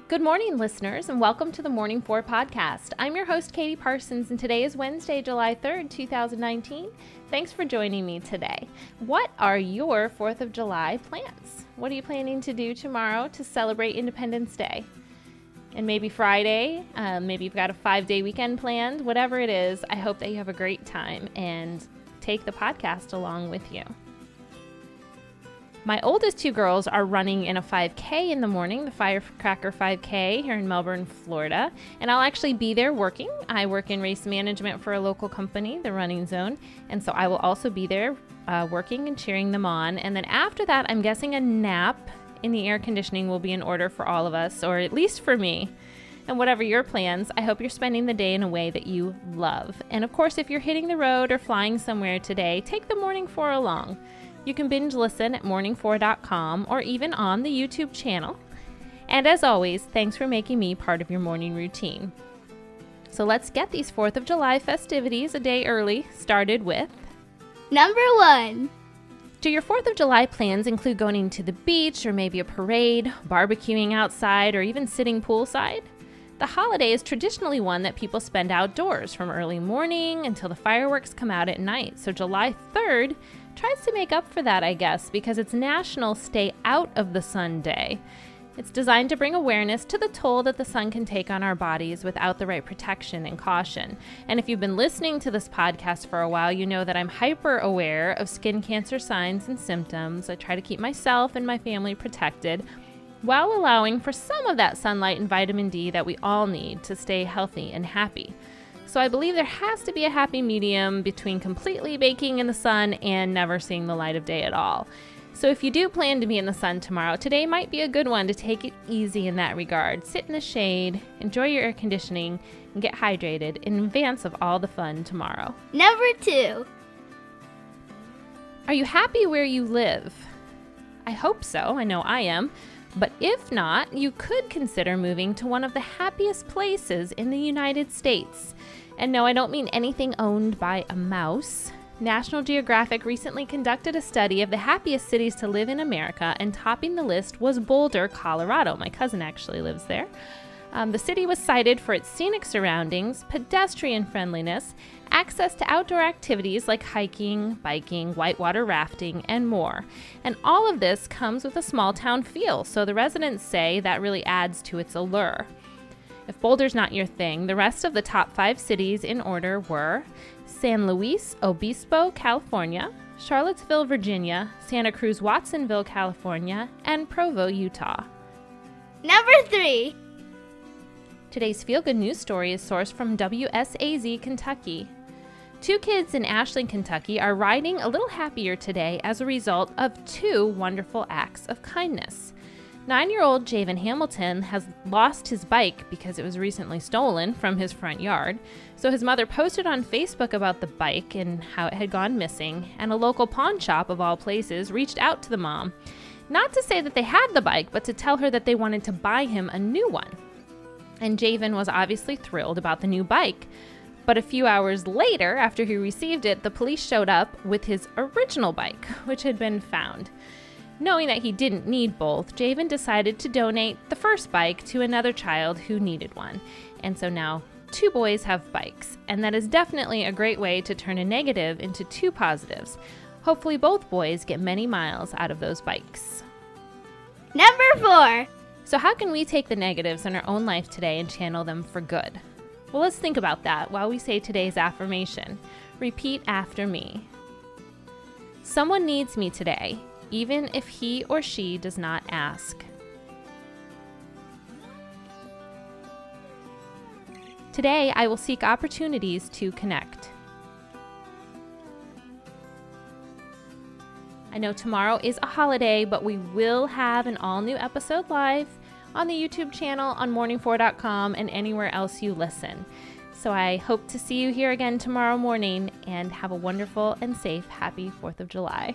Good morning, listeners, and welcome to the Morning 4 podcast. I'm your host, Katie Parsons, and today is Wednesday, July 3rd, 2019. Thanks for joining me today. What are your 4th of July plans? What are you planning to do tomorrow to celebrate Independence Day? And maybe Friday, maybe you've got a 5-day weekend planned. Whatever it is, I hope that you have a great time and take the podcast along with you. My oldest two girls are running in a 5K in the morning, the Firecracker 5K here in Melbourne, Florida, and I'll actually be there working. I work in race management for a local company, the Running Zone, and so I will also be there working and cheering them on. And then after that, I'm guessing a nap in the air conditioning will be in order for all of us, or at least for me. And whatever your plans, I hope you're spending the day in a way that you love. And of course, if you're hitting the road or flying somewhere today, take the Morning 4 along. You can binge listen at morning4.com or even on the YouTube channel. And as always, thanks for making me part of your morning routine. So let's get these 4th of July festivities a day early started with Number 1. Do your 4th of July plans include going to the beach or maybe a parade, barbecuing outside, or even sitting poolside? The holiday is traditionally one that people spend outdoors from early morning until the fireworks come out at night. So July 3rd tries to make up for that, I guess, because it's National Stay Out of the Sun Day. It's designed to bring awareness to the toll that the sun can take on our bodies without the right protection and caution. And if you've been listening to this podcast for a while, you know that I'm hyper aware of skin cancer signs and symptoms. I try to keep myself and my family protected while allowing for some of that sunlight and vitamin D that we all need to stay healthy and happy. So I believe there has to be a happy medium between completely baking in the sun and never seeing the light of day at all. So if you do plan to be in the sun tomorrow, today might be a good one to take it easy in that regard. Sit in the shade, enjoy your air conditioning, and get hydrated in advance of all the fun tomorrow. Number 2. Are you happy where you live? I hope so. I know I am. But if not, you could consider moving to one of the happiest places in the United States. And no, I don't mean anything owned by a mouse. National Geographic recently conducted a study of the happiest cities to live in America, and topping the list was Boulder, Colorado. My cousin actually lives there. The city was cited for its scenic surroundings, pedestrian friendliness, access to outdoor activities like hiking, biking, whitewater rafting, and more. And all of this comes with a small town feel, so the residents say that really adds to its allure. If Boulder's not your thing, the rest of the top 5 cities in order were San Luis Obispo, California, Charlottesville, Virginia, Santa Cruz, Watsonville, California, and Provo, Utah. Number 3. Today's feel-good news story is sourced from WSAZ, Kentucky. 2 kids in Ashland, Kentucky are riding a little happier today as a result of 2 wonderful acts of kindness. 9-year-old Javen Hamilton has lost his bike because it was recently stolen from his front yard. So his mother posted on Facebook about the bike and how it had gone missing, and a local pawn shop of all places reached out to the mom. Not to say that they had the bike, but to tell her that they wanted to buy him a new one. And Javen was obviously thrilled about the new bike. But a few hours later, after he received it, the police showed up with his original bike, which had been found. Knowing that he didn't need both, Javen decided to donate the first bike to another child who needed one. And so now 2 boys have bikes, and that is definitely a great way to turn a negative into 2 positives. Hopefully both boys get many miles out of those bikes. Number 4. So how can we take the negatives in our own life today and channel them for good? Well, let's think about that while we say today's affirmation. Repeat after me. Someone needs me today, even if he or she does not ask. Today, I will seek opportunities to connect. I know tomorrow is a holiday, but we will have an all-new episode live on the YouTube channel, on morning4.com, and anywhere else you listen. So I hope to see you here again tomorrow morning, and have a wonderful and safe, happy 4th of July.